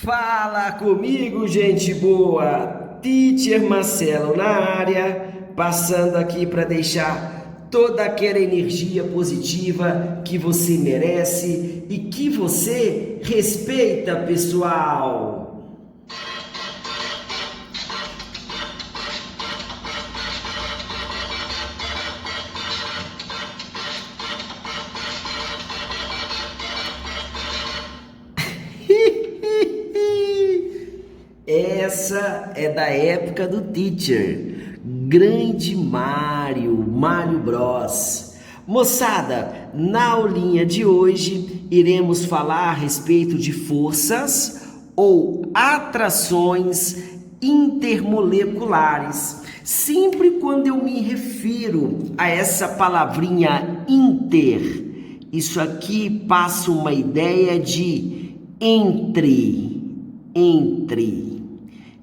Fala comigo, gente boa! Teacher Marcelo na área, passando aqui para deixar toda aquela energia positiva que você merece e que você respeita, pessoal! Essa é da época do teacher, grande Mário Bros. Moçada, na aulinha de hoje iremos falar a respeito de forças ou atrações intermoleculares. Sempre quando eu me refiro a essa palavrinha inter, isso aqui passa uma ideia de entre.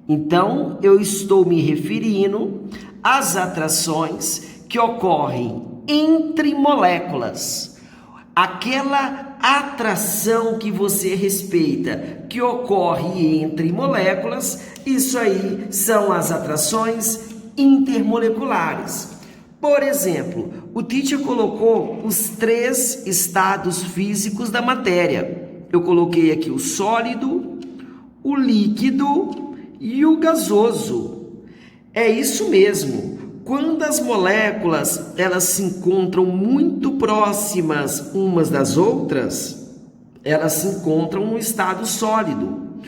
Então, eu estou me referindo às atrações que ocorrem entre moléculas. Aquela atração que você respeita, que ocorre entre moléculas, isso aí são as atrações intermoleculares. Por exemplo, o teacher colocou os 3 estados físicos da matéria. Eu coloquei aqui o sólido, o líquido e o gasoso. É isso mesmo. Quando as moléculas elas se encontram muito próximas umas das outras, elas se encontram no estado sólido.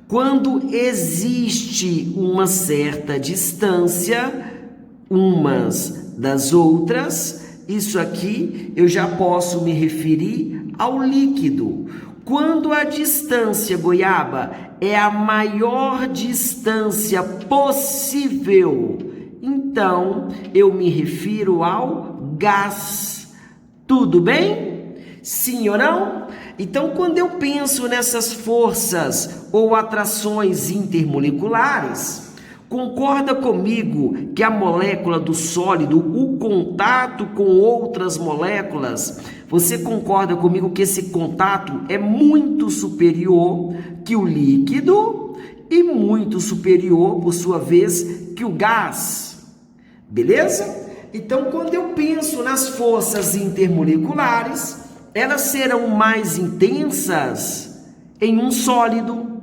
Quando existe uma certa distância umas das outras, isso aqui eu já posso me referir ao líquido. Quando a distância, goiaba, é a maior distância possível, então eu me refiro ao gás. Tudo bem? Sim ou não? Então, quando eu penso nessas forças ou atrações intermoleculares, concorda comigo que a molécula do sólido, o contato com outras moléculas, você concorda comigo que esse contato é muito superior que o líquido e muito superior, por sua vez, que o gás? Beleza? Então, quando eu penso nas forças intermoleculares, elas serão mais intensas em um sólido.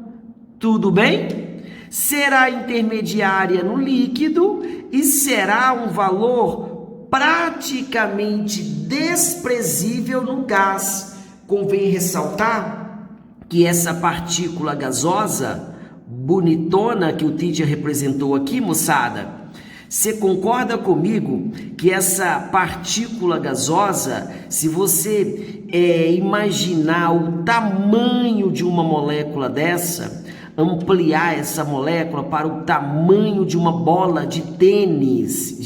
Tudo bem? Será intermediária no líquido e será um valor praticamente desprezível no gás. Convém ressaltar que essa partícula gasosa, bonitona que o teacher representou aqui, moçada, você concorda comigo que essa partícula gasosa, se você imaginar o tamanho de uma molécula dessa, ampliar essa molécula para o tamanho de uma bola de tênis,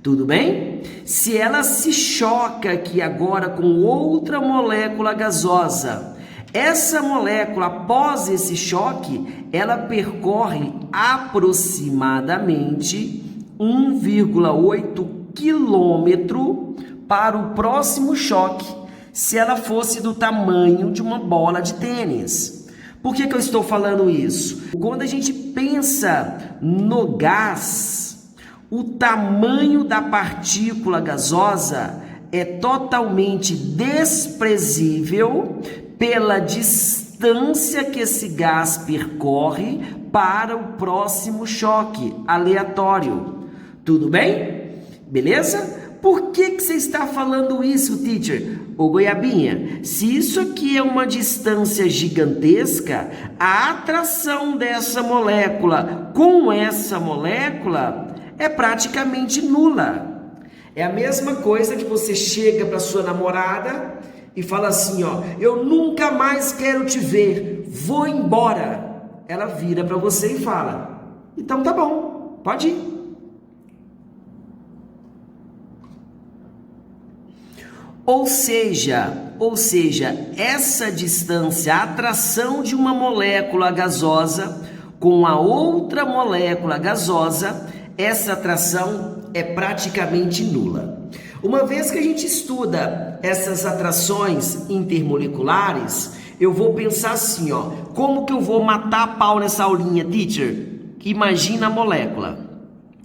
tudo bem? Se ela se choca aqui agora com outra molécula gasosa, essa molécula, após esse choque, ela percorre aproximadamente 1,8 quilômetro para o próximo choque, se ela fosse do tamanho de uma bola de tênis. Por que eu estou falando isso? Quando a gente pensa no gás, o tamanho da partícula gasosa é totalmente desprezível pela distância que esse gás percorre para o próximo choque aleatório. Tudo bem? Beleza? Por que você está falando isso, teacher? Ô goiabinha, se isso aqui é uma distância gigantesca, a atração dessa molécula com essa molécula é praticamente nula. É a mesma coisa que você chega para sua namorada e fala assim, ó, eu nunca mais quero te ver, vou embora. Ela vira para você e fala, então tá bom, pode ir. Ou seja, essa distância, a atração de uma molécula gasosa com a outra molécula gasosa, essa atração é praticamente nula. Uma vez que a gente estuda essas atrações intermoleculares, eu vou pensar assim, ó, como que eu vou matar a pau nessa aulinha, teacher? Imagina a molécula.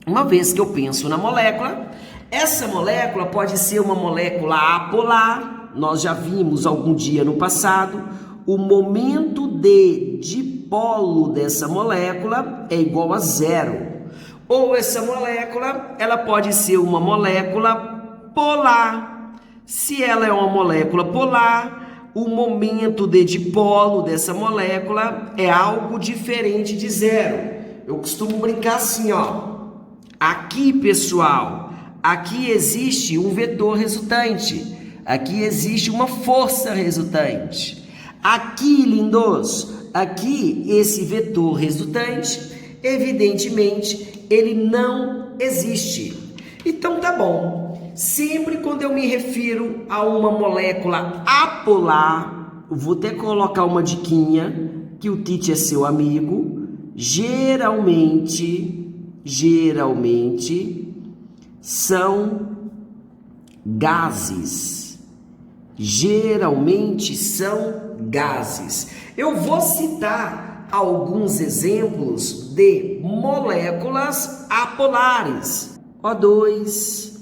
Uma vez que eu penso na molécula, essa molécula pode ser uma molécula apolar. Nós já vimos algum dia no passado, o momento de dipolo dessa molécula é igual a 0. Ou essa molécula, ela pode ser uma molécula polar. Se ela é uma molécula polar, o momento de dipolo dessa molécula é algo diferente de 0. Eu costumo brincar assim, ó. Aqui, pessoal, aqui existe um vetor resultante. Aqui existe uma força resultante. Aqui, lindos, aqui esse vetor resultante, evidentemente, ele não existe. Então tá bom. Sempre quando eu me refiro a uma molécula apolar, eu vou até colocar uma diquinha, que o Tite é seu amigo, geralmente são gases. Geralmente são gases. Eu vou citar alguns exemplos de moléculas apolares. O2,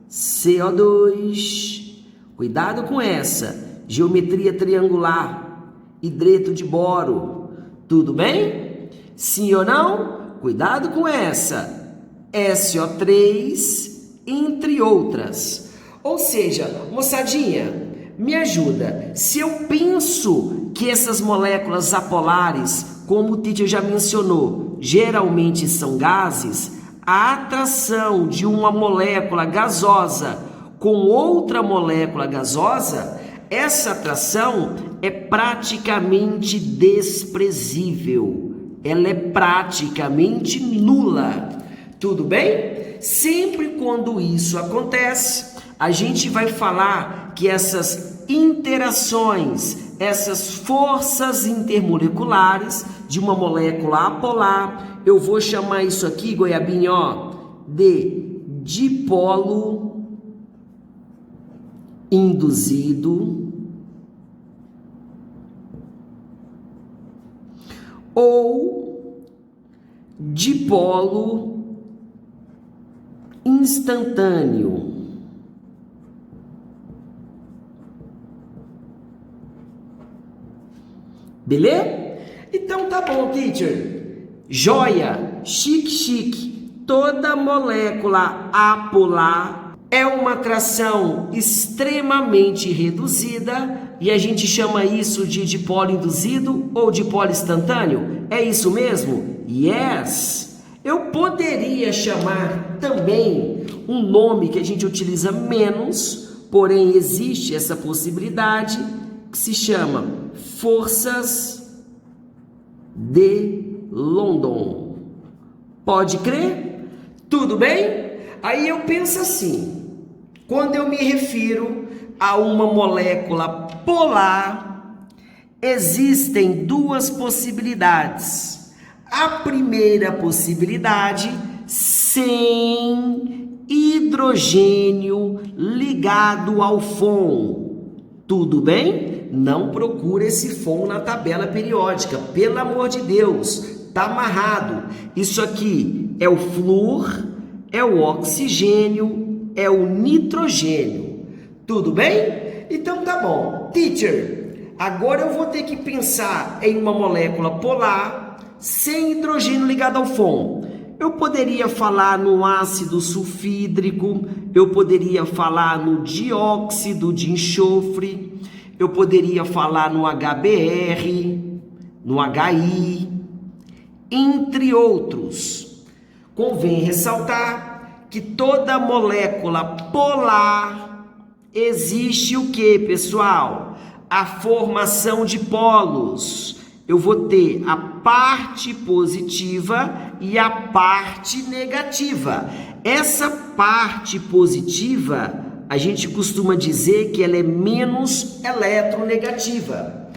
CO2. Cuidado com essa. Geometria triangular. Hidreto de boro. Tudo bem? Sim ou não? Cuidado com essa. SO3, entre outras. Ou seja, moçadinha, me ajuda. Se eu penso que essas moléculas apolares, como o Tite já mencionou, geralmente são gases, a atração de uma molécula gasosa com outra molécula gasosa, essa atração é praticamente desprezível. Ela é praticamente nula. Tudo bem? Sempre quando isso acontece, a gente vai falar que essas interações, essas forças intermoleculares de uma molécula apolar, eu vou chamar isso aqui, goiabinho, ó, de dipolo induzido ou dipolo instantâneo. Beleza? Então tá bom, teacher. Joia, chique. Toda molécula apolar é uma atração extremamente reduzida e a gente chama isso de dipolo induzido ou dipolo instantâneo. É isso mesmo? Yes! Eu poderia chamar também um nome que a gente utiliza menos, porém existe essa possibilidade, que se chama forças de London. Pode crer? Tudo bem? Aí eu penso assim, quando eu me refiro a uma molécula polar, existem duas possibilidades. A primeira possibilidade, sem hidrogênio ligado ao FON. Tudo bem? Não procure esse FON na tabela periódica, pelo amor de Deus, tá amarrado. Isso aqui é o flúor, é o oxigênio, é o nitrogênio. Tudo bem? Então tá bom. Teacher, agora eu vou ter que pensar em uma molécula polar sem hidrogênio ligado ao FON. Eu poderia falar no ácido sulfídrico, eu poderia falar no dióxido de enxofre, eu poderia falar no HBr, no HI, entre outros. Convém ressaltar que toda molécula polar existe o que, pessoal? A formação de polos. Eu vou ter a parte positiva e a parte negativa. Essa parte positiva, a gente costuma dizer que ela é menos eletronegativa.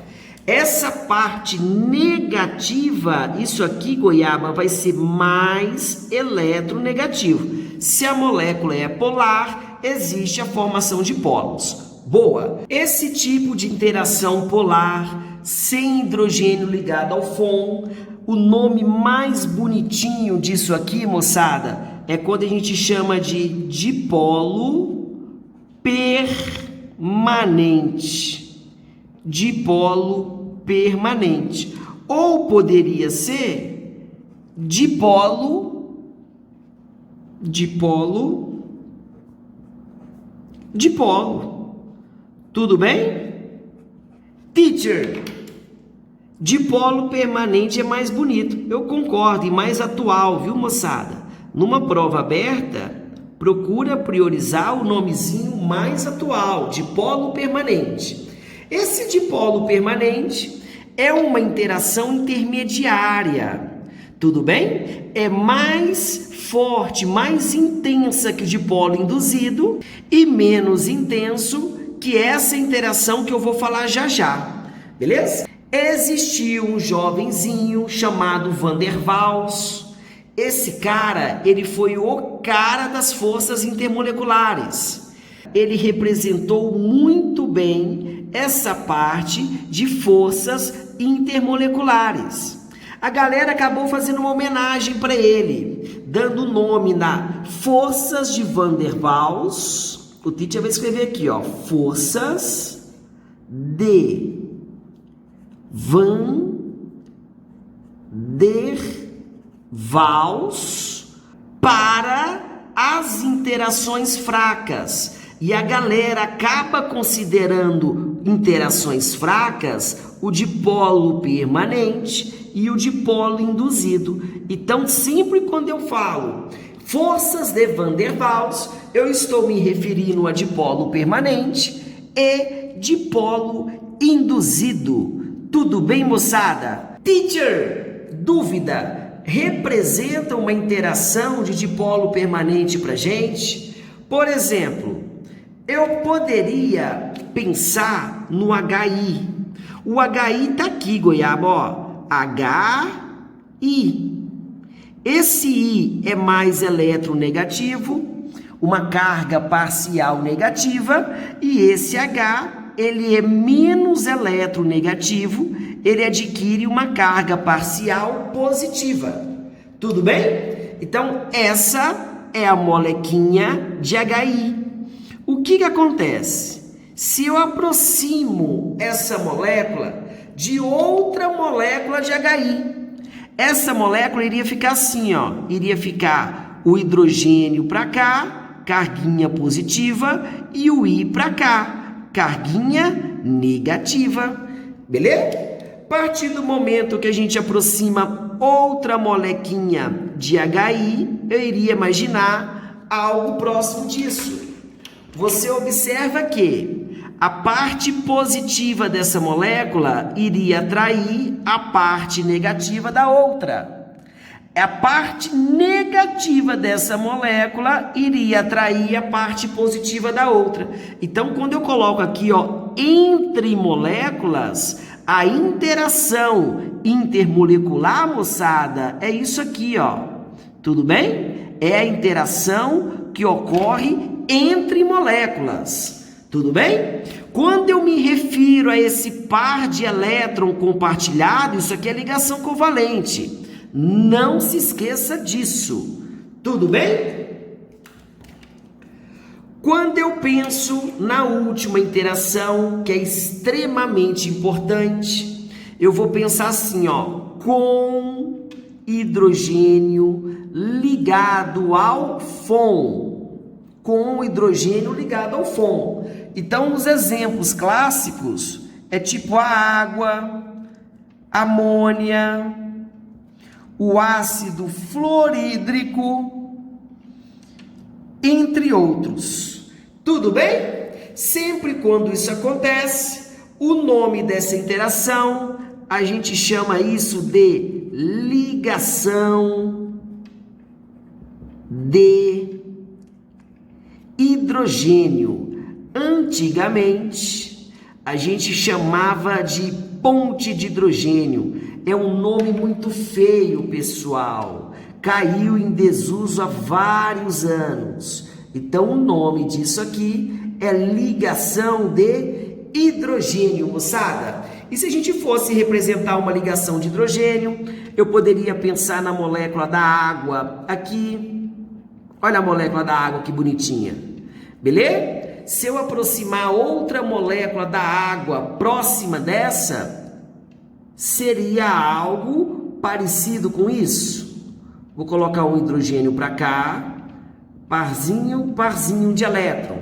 Essa parte negativa, isso aqui, goiaba, vai ser mais eletronegativo. Se a molécula é polar, existe a formação de polos. Boa! Esse tipo de interação polar sem hidrogênio ligado ao FON. O nome mais bonitinho disso aqui, moçada, é quando a gente chama de dipolo permanente. Dipolo permanente. Ou poderia ser dipolo. Tudo bem? Teacher, dipolo permanente é mais bonito. Eu concordo, e mais atual, viu, moçada? Numa prova aberta, procura priorizar o nomezinho mais atual, dipolo permanente. Esse dipolo permanente é uma interação intermediária. Tudo bem? É mais forte, mais intensa que o dipolo induzido e menos intenso que essa interação que eu vou falar já já. Beleza? Existiu um jovenzinho chamado Van der Waals. Esse cara, ele foi o cara das forças intermoleculares. Ele representou muito bem essa parte de forças intermoleculares. A galera acabou fazendo uma homenagem para ele, dando nome na Forças de Van der Waals. O teacher vai escrever aqui, ó, Forças de Van der Waals para as interações fracas. E a galera acaba considerando interações fracas o dipolo permanente e o dipolo induzido. Então, sempre quando eu falo forças de Van der Waals, eu estou me referindo a dipolo permanente e dipolo induzido. Tudo bem, moçada? Teacher, dúvida, representa uma interação de dipolo permanente para gente? Por exemplo, eu poderia pensar no HI. O HI está aqui, Goiaba, ó. HI. Esse I é mais eletronegativo, uma carga parcial negativa, e esse H, ele é menos eletronegativo, ele adquire uma carga parcial positiva. Tudo bem? Então, essa é a molequinha de HI. O que acontece? Se eu aproximo essa molécula de outra molécula de HI, essa molécula iria ficar assim, ó, iria ficar o hidrogênio para cá, carguinha positiva, e o I para cá, carguinha negativa, beleza? A partir do momento que a gente aproxima outra molequinha de HI, eu iria imaginar algo próximo disso. Você observa que a parte positiva dessa molécula iria atrair a parte negativa da outra. A parte negativa dessa molécula iria atrair a parte positiva da outra. Então, quando eu coloco aqui, ó, entre moléculas, a interação intermolecular, moçada, é isso aqui, ó. Tudo bem? É a interação que ocorre entre moléculas. Tudo bem? Quando eu me refiro a esse par de elétron compartilhado, isso aqui é ligação covalente. Não se esqueça disso. Tudo bem? Quando eu penso na última interação, que é extremamente importante, eu vou pensar assim, ó, com hidrogênio ligado ao FON. Com hidrogênio ligado ao FON. Então, os exemplos clássicos é tipo a água, amônia, o ácido fluorídrico, entre outros. Tudo bem? Sempre quando isso acontece, o nome dessa interação, a gente chama isso de ligação de hidrogênio. Antigamente, a gente chamava de ponte de hidrogênio. É um nome muito feio, pessoal. Caiu em desuso há vários anos. Então, o nome disso aqui é ligação de hidrogênio, moçada. E se a gente fosse representar uma ligação de hidrogênio, eu poderia pensar na molécula da água aqui. Olha a molécula da água que bonitinha. Beleza? Se eu aproximar outra molécula da água próxima dessa, seria algo parecido com isso. Vou colocar um hidrogênio para cá, parzinho de elétron.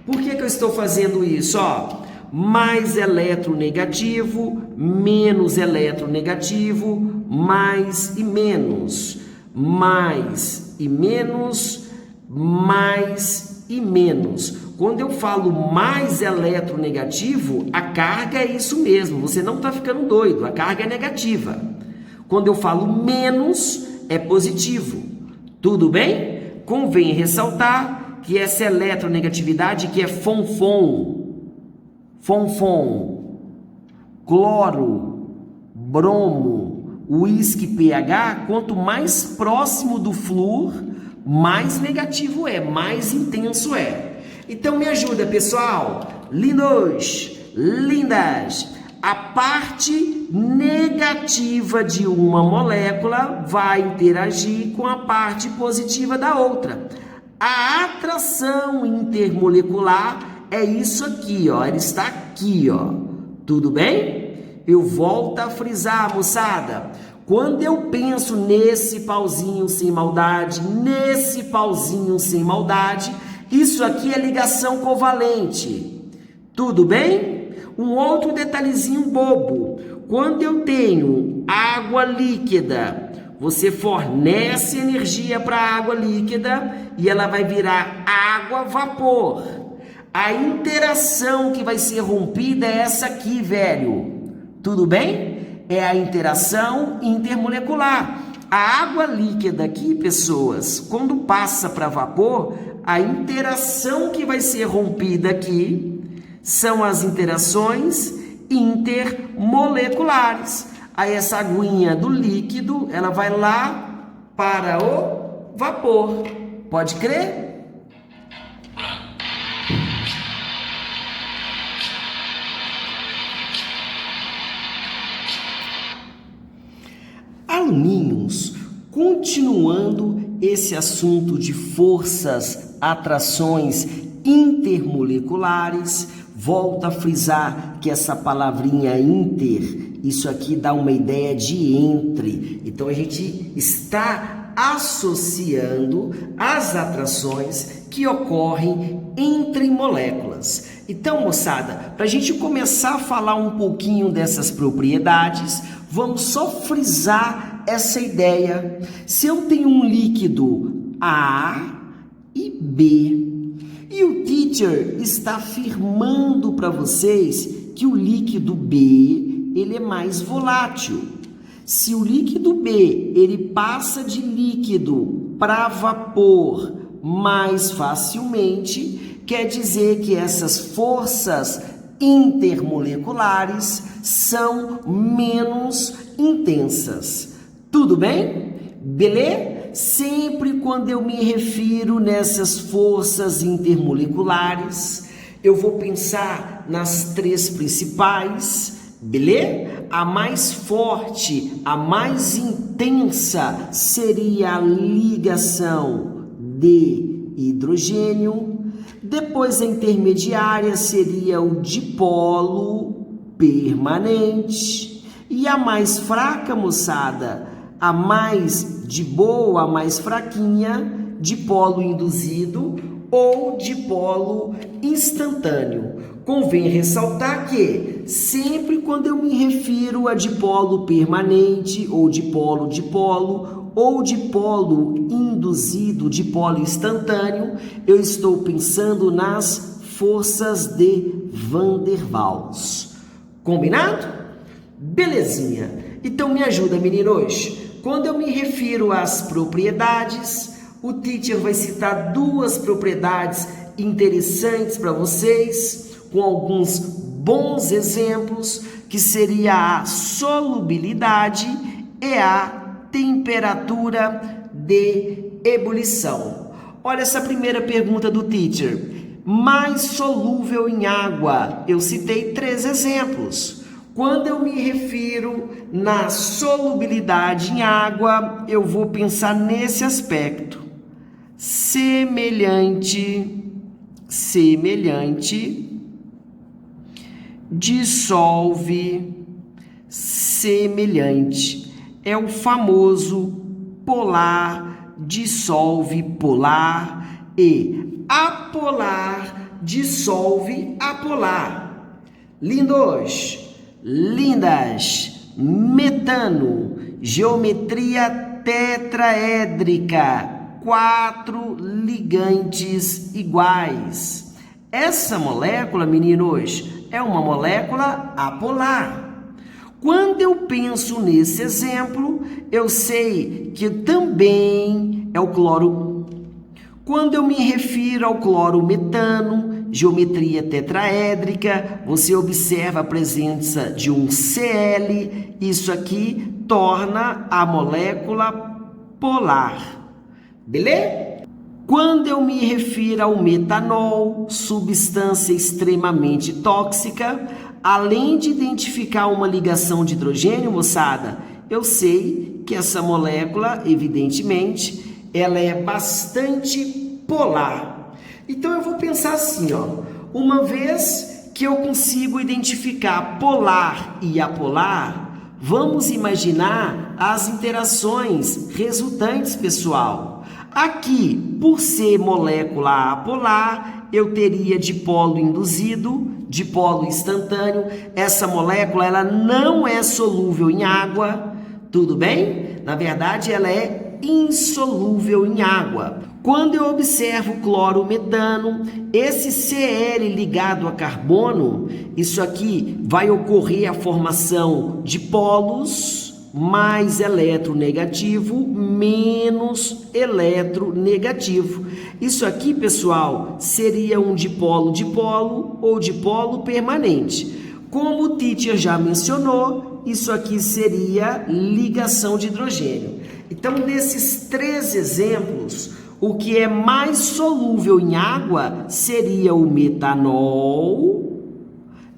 Por que eu estou fazendo isso? Ó, mais eletronegativo, menos eletronegativo, mais e menos, mais e menos, mais e menos. Quando eu falo mais eletronegativo, a carga é isso mesmo, você não está ficando doido, a carga é negativa. Quando eu falo menos, é positivo. Tudo bem? Convém ressaltar que essa eletronegatividade que é fonfon, cloro, bromo, uísque, pH, quanto mais próximo do flúor, mais negativo é, mais intenso é. Então me ajuda, pessoal, lindos, lindas. A parte negativa de uma molécula vai interagir com a parte positiva da outra. A atração intermolecular é isso aqui, ó, ela está aqui, ó. Tudo bem? Eu volto a frisar, moçada. Quando eu penso nesse pauzinho sem maldade, isso aqui é ligação covalente. Tudo bem? Um outro detalhezinho bobo. Quando eu tenho água líquida, você fornece energia para a água líquida e ela vai virar água-vapor. A interação que vai ser rompida é essa aqui, velho. Tudo bem? É a interação intermolecular. A água líquida aqui, pessoas, quando passa para vapor, a interação que vai ser rompida aqui são as interações intermoleculares. Aí essa aguinha do líquido, ela vai lá para o vapor. Pode crer? Aluninhos, continuando esse assunto de forças, atrações intermoleculares, volto a frisar que essa palavrinha inter, isso aqui dá uma ideia de entre. Então a gente está associando as atrações que ocorrem entre moléculas. Então, moçada, para a gente começar a falar um pouquinho dessas propriedades, vamos só frisar essa ideia. Se eu tenho um líquido A e B, e o teacher está afirmando para vocês que o líquido B, ele é mais volátil. Se o líquido B, ele passa de líquido para vapor mais facilmente, quer dizer que essas forças intermoleculares são menos intensas. Tudo bem? Beleza? Sempre quando eu me refiro nessas forças intermoleculares, eu vou pensar nas três principais, beleza? A mais forte, a mais intensa seria a ligação de hidrogênio. Depois a intermediária seria o dipolo permanente. E a mais fraca, moçada, a mais de boa, a mais fraquinha, dipolo induzido ou dipolo instantâneo. Convém ressaltar que sempre quando eu me refiro a dipolo permanente ou dipolo-dipolo ou dipolo induzido, dipolo instantâneo, eu estou pensando nas forças de Van der Waals. Combinado? Belezinha. Então me ajuda, meninos. Quando eu me refiro às propriedades, o teacher vai citar duas propriedades interessantes para vocês, com alguns bons exemplos, que seria a solubilidade e a temperatura de ebulição. Olha essa primeira pergunta do teacher. Mais solúvel em água. Eu citei 3 exemplos. Quando eu me refiro na solubilidade em água, eu vou pensar nesse aspecto. Semelhante, dissolve, semelhante. É o famoso polar, dissolve polar, e apolar, dissolve apolar. Lindos, lindas, metano, geometria tetraédrica, 4 ligantes iguais. Essa molécula, meninos, é uma molécula apolar. Quando eu penso nesse exemplo, eu sei que também é o cloro. Quando eu me refiro ao clorometano, geometria tetraédrica, você observa a presença de um Cl, isso aqui torna a molécula polar. Beleza? Quando eu me refiro ao metanol, substância extremamente tóxica, além de identificar uma ligação de hidrogênio, moçada, eu sei que essa molécula, evidentemente, ela é bastante polar. Então eu vou pensar assim, ó, uma vez que eu consigo identificar polar e apolar, vamos imaginar as interações resultantes, pessoal. Aqui, por ser molécula apolar, eu teria dipolo induzido, dipolo instantâneo. Essa molécula ela não é solúvel em água, tudo bem? Na verdade, ela é insolúvel em água. Quando eu observo o clorometano, esse Cl ligado a carbono, isso aqui vai ocorrer a formação de polos, mais eletronegativo, menos eletronegativo. Isso aqui, pessoal, seria um dipolo-dipolo ou dipolo permanente. Como o Teacher já mencionou, isso aqui seria ligação de hidrogênio. Então, nesses 3 exemplos, o que é mais solúvel em água seria o metanol,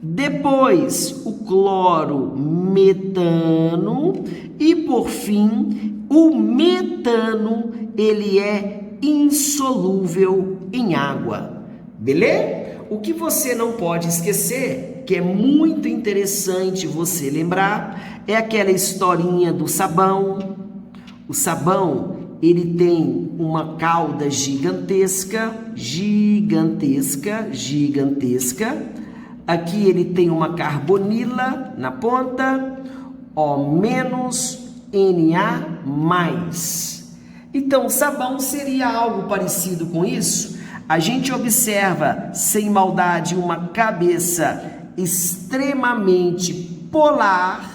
depois o clorometano e, por fim, o metano, ele é insolúvel em água. Beleza? O que você não pode esquecer, que é muito interessante você lembrar, é aquela historinha do sabão. O sabão, ele tem uma cauda gigantesca. Aqui ele tem uma carbonila na ponta, O-Na+. Então, o sabão seria algo parecido com isso. A gente observa, sem maldade, uma cabeça extremamente polar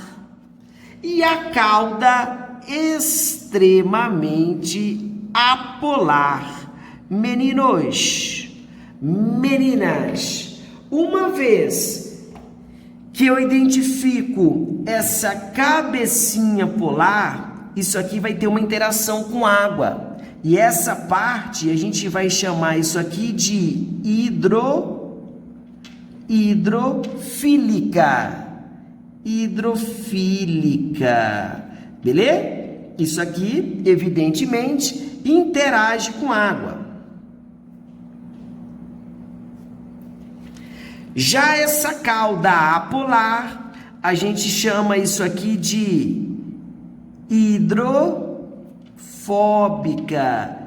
e a cauda extremamente apolar. Meninos, meninas, uma vez que eu identifico essa cabecinha polar, isso aqui vai ter uma interação com água. E essa parte, a gente vai chamar isso aqui de hidrofílica. Beleza? Isso aqui, evidentemente, interage com água. Já essa cauda apolar, a gente chama isso aqui de hidrofóbica.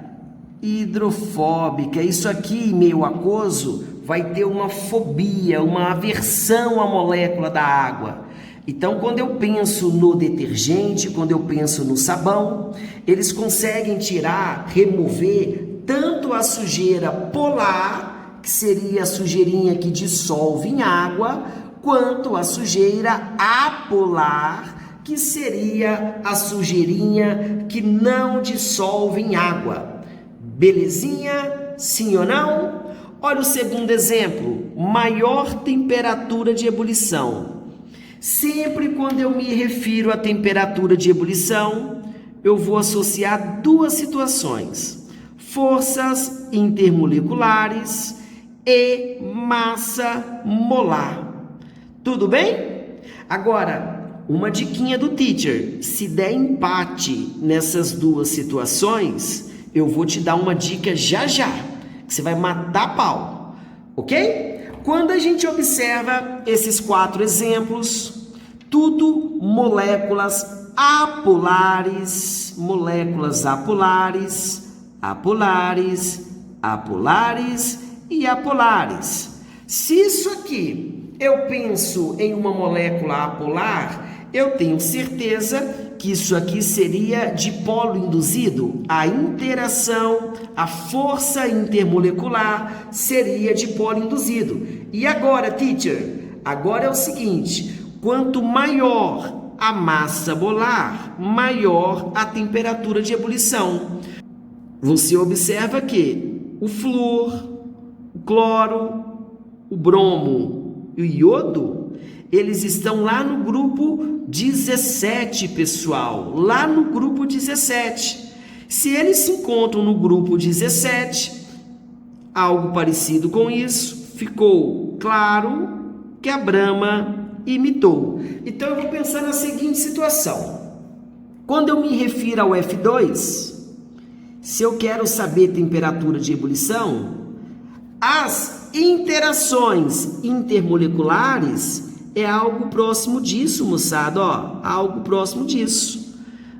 Isso aqui, meio aquoso, vai ter uma fobia, uma aversão à molécula da água. Então, quando eu penso no detergente, quando eu penso no sabão, eles conseguem remover tanto a sujeira polar, que seria a sujeirinha que dissolve em água, quanto a sujeira apolar, que seria a sujeirinha que não dissolve em água. Belezinha? Sim ou não? Olha o segundo exemplo, maior temperatura de ebulição. Sempre quando eu me refiro à temperatura de ebulição, eu vou associar 2 situações: forças intermoleculares e massa molar. Tudo bem? Agora, uma diquinha do teacher, se der empate nessas duas situações, eu vou te dar uma dica já já, que você vai matar a pau, ok? Quando a gente observa esses 4 exemplos, tudo moléculas apolares, apolares e apolares. Se isso aqui eu penso em uma molécula apolar, eu tenho certeza que isso aqui seria dipolo induzido. A interação, a força intermolecular seria dipolo induzido. E agora, teacher? Agora é o seguinte, quanto maior a massa molar, maior a temperatura de ebulição. Você observa que o flúor, o cloro, o bromo e o iodo, eles estão lá no grupo 17, pessoal, lá no grupo 17. Se eles se encontram no grupo 17, algo parecido com isso, ficou claro que a Brahma imitou. Então eu vou pensar na seguinte situação. Quando eu me refiro ao F2, se eu quero saber temperatura de ebulição, as interações intermoleculares é algo próximo disso, moçada, ó, algo próximo disso.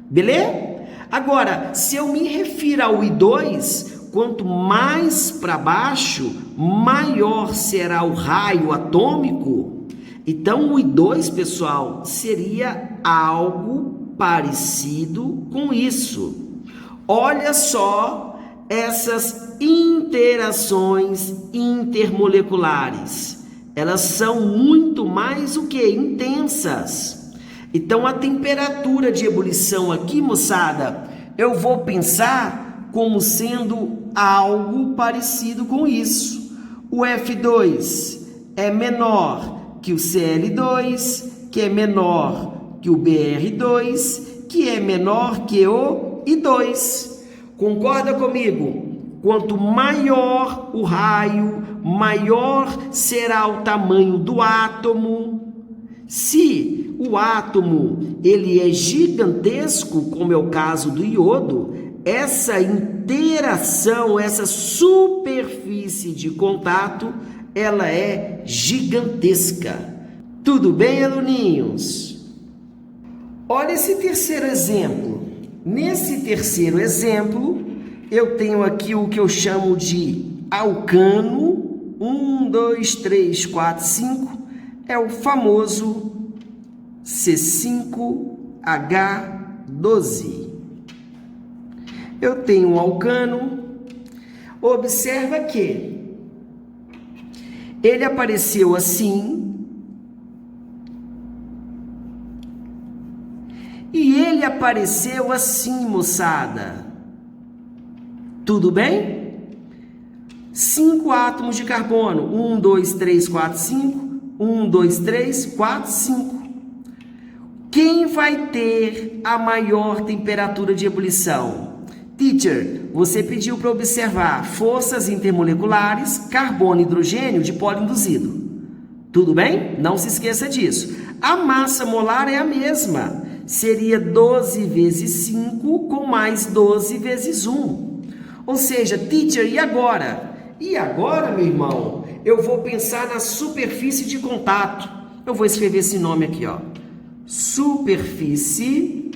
Beleza? Agora, se eu me refiro ao I2, quanto mais para baixo, maior será o raio atômico. Então, o I2, pessoal, seria algo parecido com isso. Olha só essas interações intermoleculares. Elas são muito mais o que? Intensas. Então, a temperatura de ebulição aqui, moçada, eu vou pensar como sendo algo parecido com isso. O F2 é menor que o Cl2, que é menor que o Br2, que é menor que o I2. Concorda comigo? Quanto maior o raio, maior será o tamanho do átomo. Se o átomo ele é gigantesco, como é o caso do iodo, essa interação, essa superfície de contato, ela é gigantesca. Tudo bem, aluninhos? Olha esse terceiro exemplo. Nesse terceiro exemplo, eu tenho aqui o que eu chamo de alcano. 1, 2, 3, 4, 5. É o famoso C5H12. Eu tenho um alcano. Observa que ele apareceu assim. E ele apareceu assim, moçada. Tudo bem? 5 átomos de carbono. 1, 2, 3, 4, 5. 1, 2, 3, 4, 5. Quem vai ter a maior temperatura de ebulição? Teacher, você pediu para observar forças intermoleculares, carbono e hidrogênio dipolo induzido. Tudo bem? Não se esqueça disso. A massa molar é a mesma. Seria 12 vezes 5 com mais 12 vezes 1. Ou seja, teacher, e agora? E agora, meu irmão, eu vou pensar na superfície de contato. Eu vou escrever esse nome aqui, ó. Superfície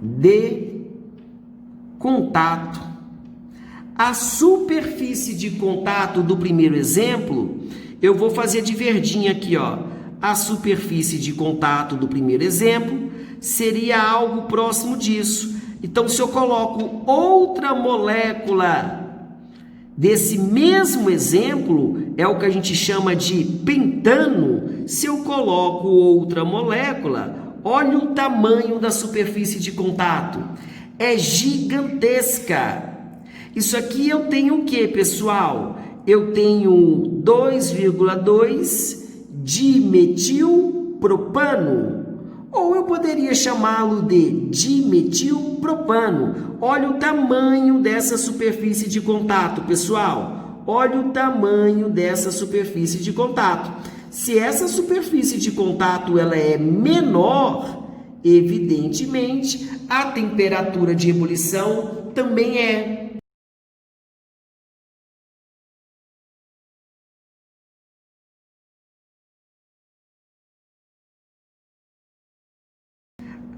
de contato. A superfície de contato do primeiro exemplo, eu vou fazer de verdinho aqui, ó. A superfície de contato do primeiro exemplo seria algo próximo disso. Então, se eu coloco outra molécula desse mesmo exemplo, é o que a gente chama de pentano. Se eu coloco outra molécula, olha o tamanho da superfície de contato. É gigantesca. Isso aqui eu tenho o que, pessoal? Eu tenho 2,2 dimetilpropano, ou eu poderia chamá-lo de dimetilpropano. Olha o tamanho dessa superfície de contato, pessoal. Olha o tamanho dessa superfície de contato. Se essa superfície de contato ela é menor, evidentemente, a temperatura de ebulição também é.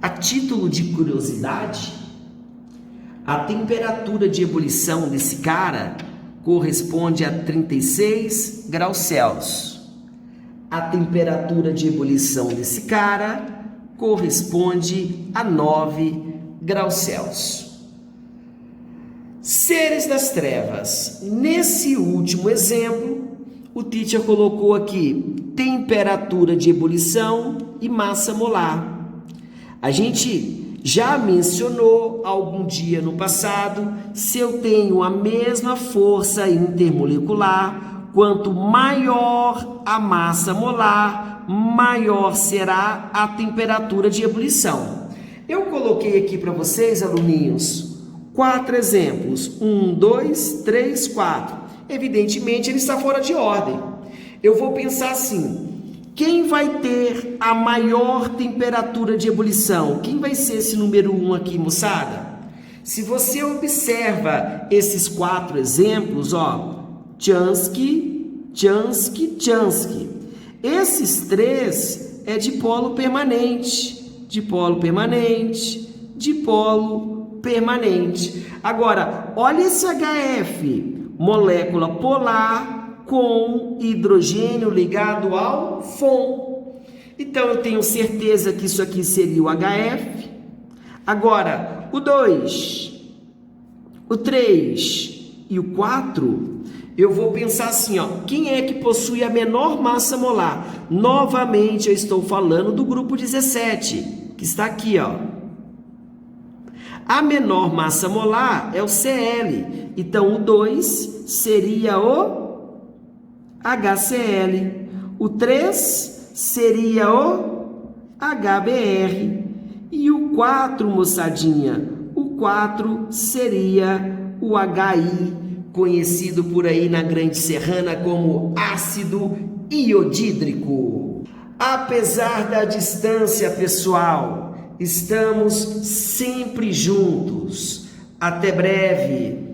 A título de curiosidade, a temperatura de ebulição desse cara corresponde a 36 graus Celsius. A temperatura de ebulição desse cara corresponde a 9 graus Celsius. Seres das trevas. Nesse último exemplo, o teacher colocou aqui temperatura de ebulição e massa molar. A gente já mencionou algum dia no passado, se eu tenho a mesma força intermolecular, quanto maior a massa molar, maior será a temperatura de ebulição. Eu coloquei aqui para vocês, aluninhos, 4 exemplos. 1, 2, 3, 4. Evidentemente, ele está fora de ordem. Eu vou pensar assim: quem vai ter a maior temperatura de ebulição? Quem vai ser esse número 1 aqui, moçada? Se você observa esses 4 exemplos, Jansky, Jansky, Jansky. Esses 3 é de polo permanente, de polo permanente, de polo permanente. Agora, olha esse HF, molécula polar com hidrogênio ligado ao FON. Então, eu tenho certeza que isso aqui seria o HF. Agora, o 2, o 3 e o 4, eu vou pensar assim, quem é que possui a menor massa molar? Novamente, eu estou falando do grupo 17, que está aqui, A menor massa molar é o Cl. Então, o 2 seria o HCl, o 3 seria o HBr e o 4, moçadinha, o 4 seria o HI, conhecido por aí na Grande Serrana como ácido iodídrico. Apesar da distância, pessoal, estamos sempre juntos. Até breve!